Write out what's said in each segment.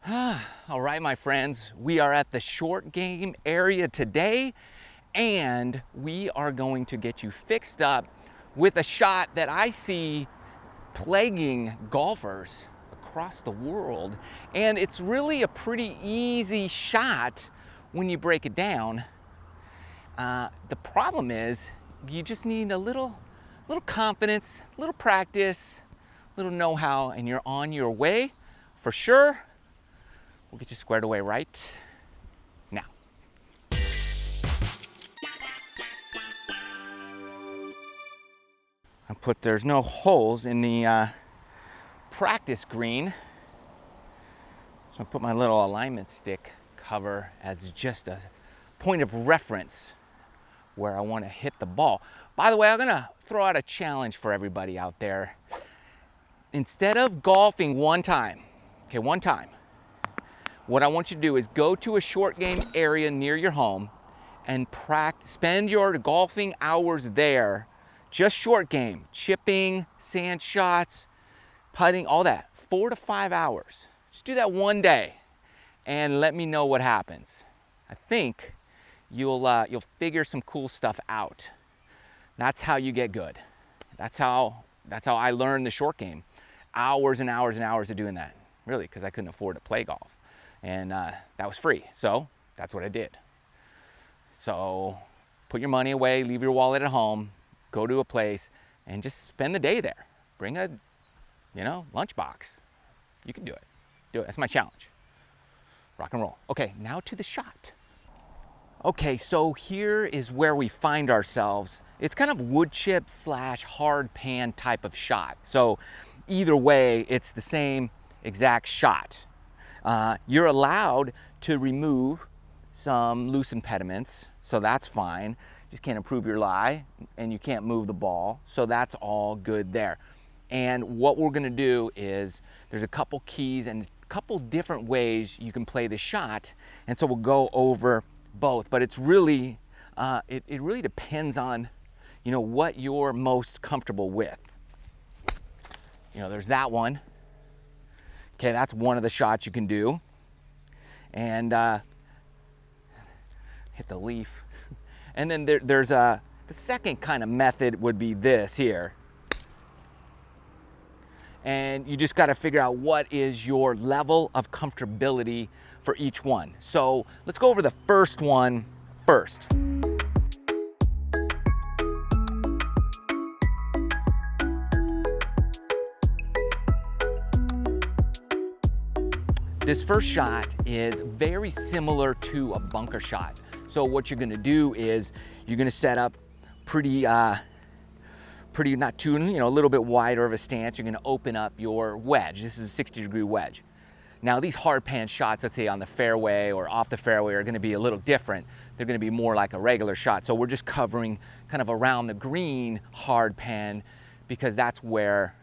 All right, my friends, we are at the short game area today, and we are going to get you fixed up with a shot that I see plaguing golfers across the world. And it's really a pretty easy shot when you break it down. The problem is you just need a little confidence, a little practice, a little know-how, and you're on your way for sure. We'll get you squared away right now. There's no holes in the practice green. So I put my little alignment stick cover as just a point of reference where I want to hit the ball. By the way, I'm gonna throw out a challenge for everybody out there. Instead of golfing one time, what I want you to do is go to a short game area near your home and spend your golfing hours there, just short game, chipping, sand shots, putting, all that, 4 to 5 hours. Just do that one day and let me know what happens. I think you'll figure some cool stuff out. That's how you get good. That's how I learned the short game. Hours and hours and hours of doing that, really, because I couldn't afford to play golf. And that was free, so that's what I did. So put your money away, leave your wallet at home, go to a place, and just spend the day there. Bring a, lunchbox. You can do it. Do it. That's my challenge. Rock and roll. Okay, now to the shot. Okay, so here is where we find ourselves. It's kind of wood chip / hardpan type of shot. So either way, it's the same exact shot. You're allowed to remove some loose impediments, so that's fine. You just can't improve your lie, and you can't move the ball, so that's all good there. And what we're gonna do is, there's a couple keys and a couple different ways you can play the shot, and so we'll go over both, but it's really, it really depends on, what you're most comfortable with. There's that one. Okay, that's one of the shots you can do. And hit the leaf. And then there's the second kind of method would be this here. And you just got to figure out what is your level of comfortability for each one. So let's go over the first one first. This first shot is very similar to a bunker shot. So what you're gonna do is you're gonna set up pretty not too, a little bit wider of a stance. You're gonna open up your wedge. This is a 60-degree wedge. Now these hardpan shots, let's say on the fairway or off the fairway, are gonna be a little different. They're gonna be more like a regular shot. So we're just covering kind of around the green hardpan, because that's where,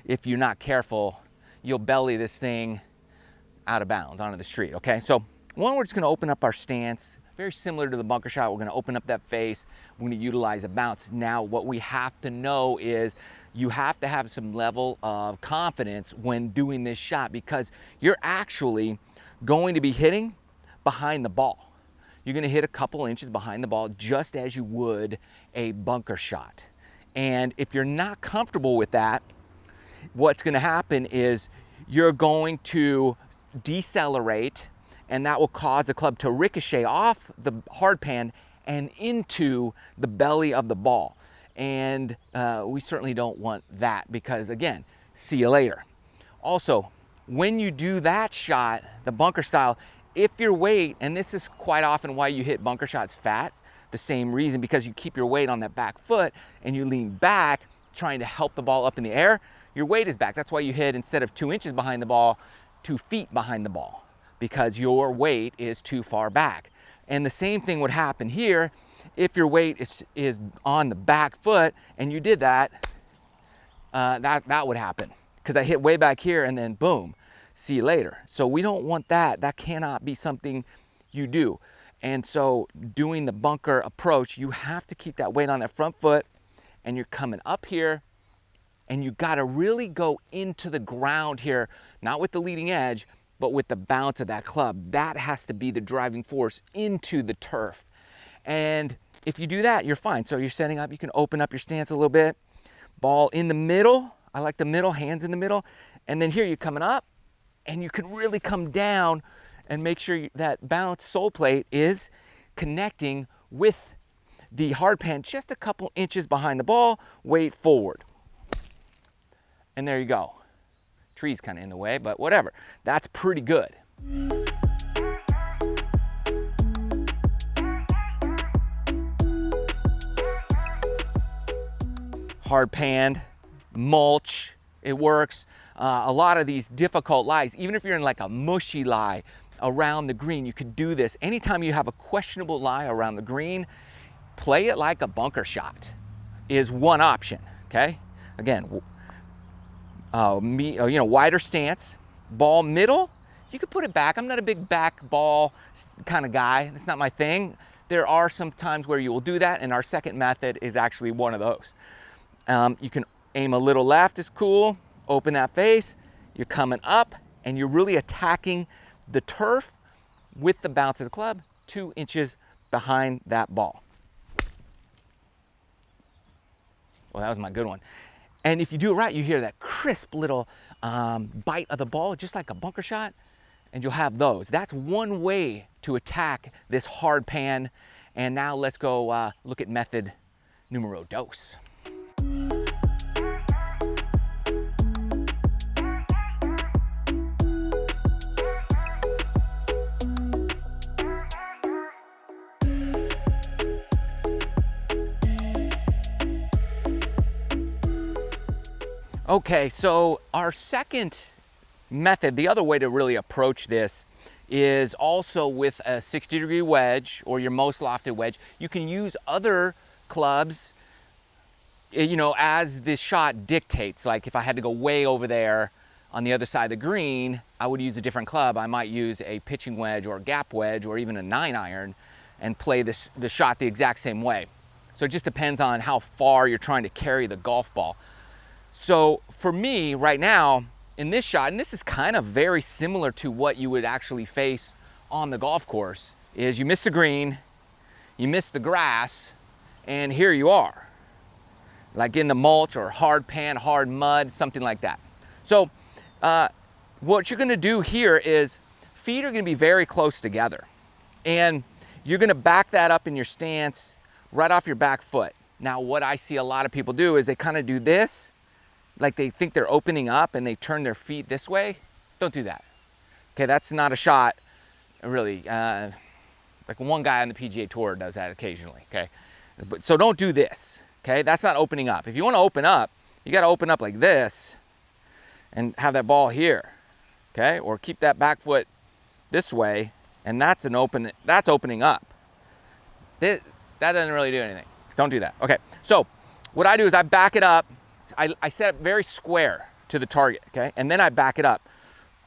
if you're not careful, you'll belly this thing out of bounds onto the street. Okay, so we're just gonna open up our stance, very similar to the bunker shot. We're gonna open up that face. We're gonna utilize a bounce. Now, what we have to know is you have to have some level of confidence when doing this shot, because you're actually going to be hitting behind the ball. You're gonna hit a couple inches behind the ball, just as you would a bunker shot. And if you're not comfortable with that, what's gonna happen is you're going to decelerate, and that will cause the club to ricochet off the hardpan and into the belly of the ball. And we certainly don't want that, because again, see you later. Also, when you do that shot, the bunker style, if your weight, and this is quite often why you hit bunker shots fat, the same reason, because you keep your weight on that back foot and you lean back trying to help the ball up in the air, your weight is back. That's why you hit, instead of 2 inches behind the ball, 2 feet behind the ball, because your weight is too far back. And the same thing would happen here if your weight is on the back foot and you did that, that would happen, because I hit way back here and then boom, see you later. So we don't want that. That cannot be something you do. And so doing the bunker approach, you have to keep that weight on that front foot, and you're coming up here, and you got to really go into the ground here, not with the leading edge, but with the bounce of that club. That has to be the driving force into the turf. And if you do that, you're fine. So you're setting up, you can open up your stance a little bit. Ball in the middle. I like the middle, hands in the middle. And then here you're coming up, and you can really come down and make sure that bounce sole plate is connecting with the hard pan just a couple inches behind the ball. Weight forward. And there you go. Tree's kind of in the way, but whatever. That's pretty good. Hard pan, mulch, it works. A lot of these difficult lies, even if you're in like a mushy lie around the green, you could do this. Anytime you have a questionable lie around the green, play it like a bunker shot is one option, okay? Again, wider stance, ball middle, you could put it back. I'm not a big back ball kind of guy. It's not my thing. There are some times where you will do that, and our second method is actually one of those. You can aim a little left is cool, open that face, you're coming up, and you're really attacking the turf with the bounce of the club 2 inches behind that ball. Well, that was my good one. And if you do it right, you hear that crisp little bite of the ball, just like a bunker shot, and you'll have those. That's one way to attack this hard pan. And now let's go look at method numero dos. Okay, so our second method, the other way to really approach this is also with a 60-degree wedge or your most lofted wedge. You can use other clubs, you know, as this shot dictates. Like if I had to go way over there on the other side of the green, I would use a different club. I might use a pitching wedge or a gap wedge or even a 9-iron and play the shot the exact same way. So it just depends on how far you're trying to carry the golf ball. So for me right now in this shot, and this is kind of very similar to what you would actually face on the golf course, is you miss the green, you miss the grass, and here you are, like in the mulch or hard pan, hard mud, something like that. So what you're gonna do here is feet are gonna be very close together, and you're gonna back that up in your stance right off your back foot. Now what I see a lot of people do is they kind of do this, like they think they're opening up and they turn their feet this way. Don't do that. Okay, that's not a shot, really. Like one guy on the PGA Tour does that occasionally, okay? But, so don't do this, okay? That's not opening up. If you wanna open up, you gotta open up like this and have that ball here, okay? Or keep that back foot this way, and that's opening up. That doesn't really do anything. Don't do that. Okay, so what I do is I back it up. I set it very square to the target, okay? And then I back it up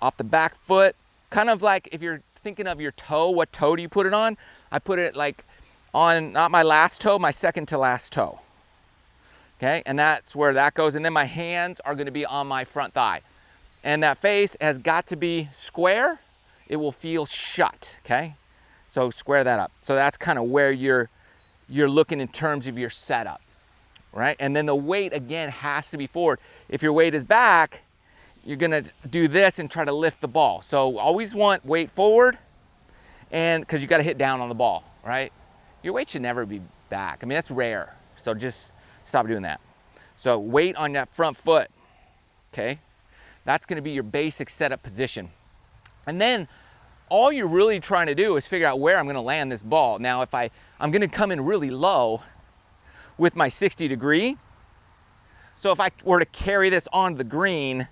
off the back foot, kind of like if you're thinking of your toe, what toe do you put it on? I put it like on, not my last toe, my second to last toe, okay? And that's where that goes. And then my hands are gonna be on my front thigh. And that face has got to be square. It will feel shut, okay? So square that up. So that's kind of where you're looking in terms of your setup. Right? And then the weight again has to be forward. If your weight is back, you're gonna do this and try to lift the ball. So always want weight forward, and because you gotta hit down on the ball, right? Your weight should never be back. I mean, that's rare. So just stop doing that. So weight on that front foot, okay? That's gonna be your basic setup position. And then all you're really trying to do is figure out where I'm gonna land this ball. Now, if I'm gonna come in really low with my 60 degree. So if I were to carry this on the green,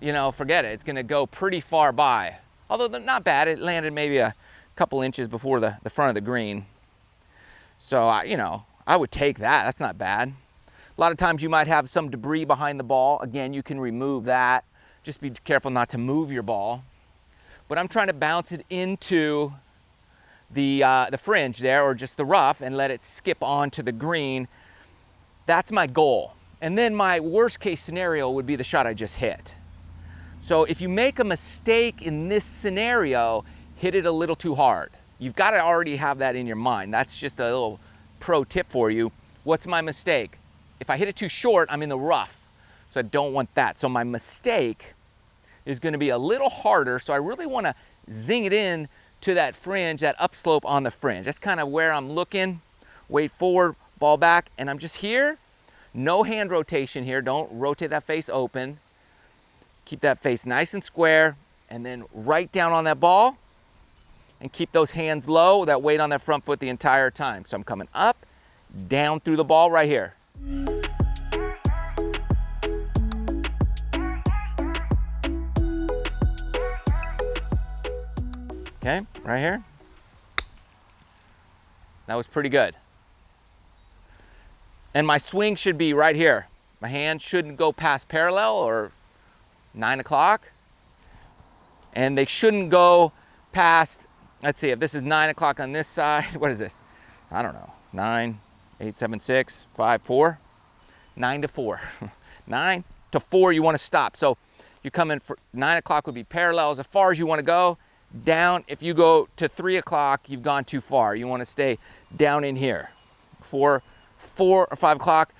you know, forget it. It's gonna go pretty far by. Although not bad, it landed maybe a couple inches before the front of the green. So, you know, I would take that, that's not bad. A lot of times you might have some debris behind the ball. Again, you can remove that. Just be careful not to move your ball. But I'm trying to bounce it into the fringe there, or just the rough, and let it skip onto the green. That's my goal. And then my worst case scenario would be the shot I just hit. So if you make a mistake in this scenario, hit it a little too hard. You've got to already have that in your mind. That's just a little pro tip for you. What's my mistake? If I hit it too short, I'm in the rough. So I don't want that. So my mistake is going to be a little harder. So I really want to zing it in to that fringe, that upslope on the fringe. That's kind of where I'm looking. Weight forward, ball back, and I'm just here. No hand rotation here. Don't rotate that face open. Keep that face nice and square, and then right down on that ball, and keep those hands low, that weight on that front foot the entire time. So I'm coming up, down through the ball right here. Okay, right here. That was pretty good. And my swing should be right here. My hand shouldn't go past parallel or 9 o'clock. And they shouldn't go past, let's see, if this is 9 o'clock on this side, what is this? I don't know, 9, 8, 7, 6, 5, 4, 9 to 4. 9 to 4, you want to stop. So you're coming for 9 o'clock would be parallel as far as you want to go. Down, if you go to 3 o'clock, you've gone too far. You want to stay down in here. 4 or 5 o'clock.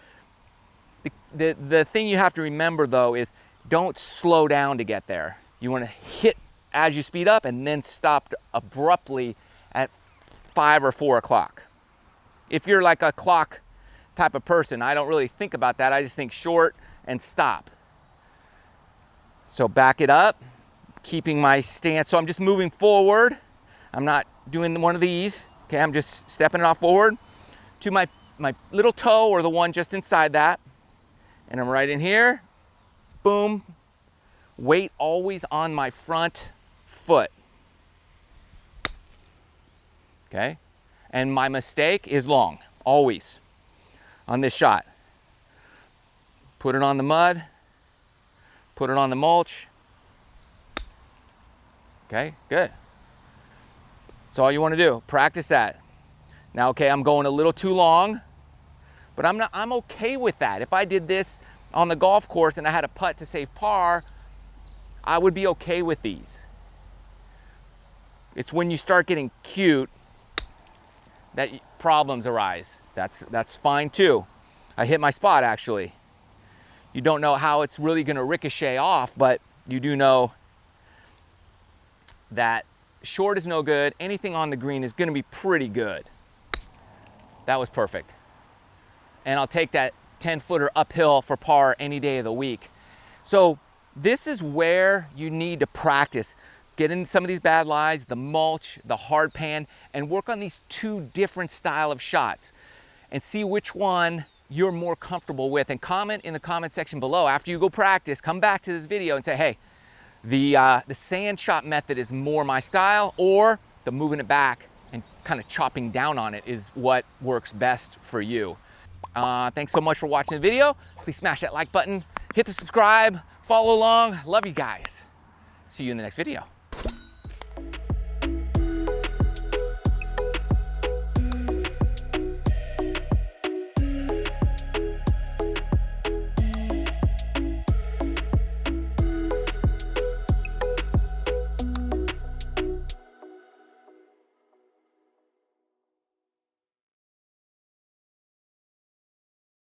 The thing you have to remember though is don't slow down to get there. You want to hit as you speed up and then stop abruptly at 5 or 4 o'clock. If you're like a clock type of person, I don't really think about that. I just think short and stop. So back it up, keeping my stance. So I'm just moving forward. I'm not doing one of these. Okay, I'm just stepping it off forward to my little toe or the one just inside that. And I'm right in here. Boom. Weight always on my front foot. Okay? And my mistake is long, always, on this shot. Put it on the mud. Put it on the mulch. Okay, good. That's all you want to do. Practice that. Now, okay, I'm going a little too long, but I'm okay with that. If I did this on the golf course and I had a putt to save par, I would be okay with these. It's when you start getting cute that problems arise. That's fine too. I hit my spot actually. You don't know how it's really going to ricochet off, but you do know that short is no good. Anything on the green is going to be pretty good. That was perfect. And I'll take that 10-footer uphill for par any day of the week. So this is where you need to practice. Get in some of these bad lies, the mulch, the hard pan, and work on these two different style of shots and see which one you're more comfortable with. And comment in the comment section below after you go practice, come back to this video and say, hey, the sand shot method is more my style, or the moving it back and kind of chopping down on it is what works best for you. Thanks so much for watching the video. Please smash that like button, hit the subscribe, follow along. Love you guys. See you in the next video.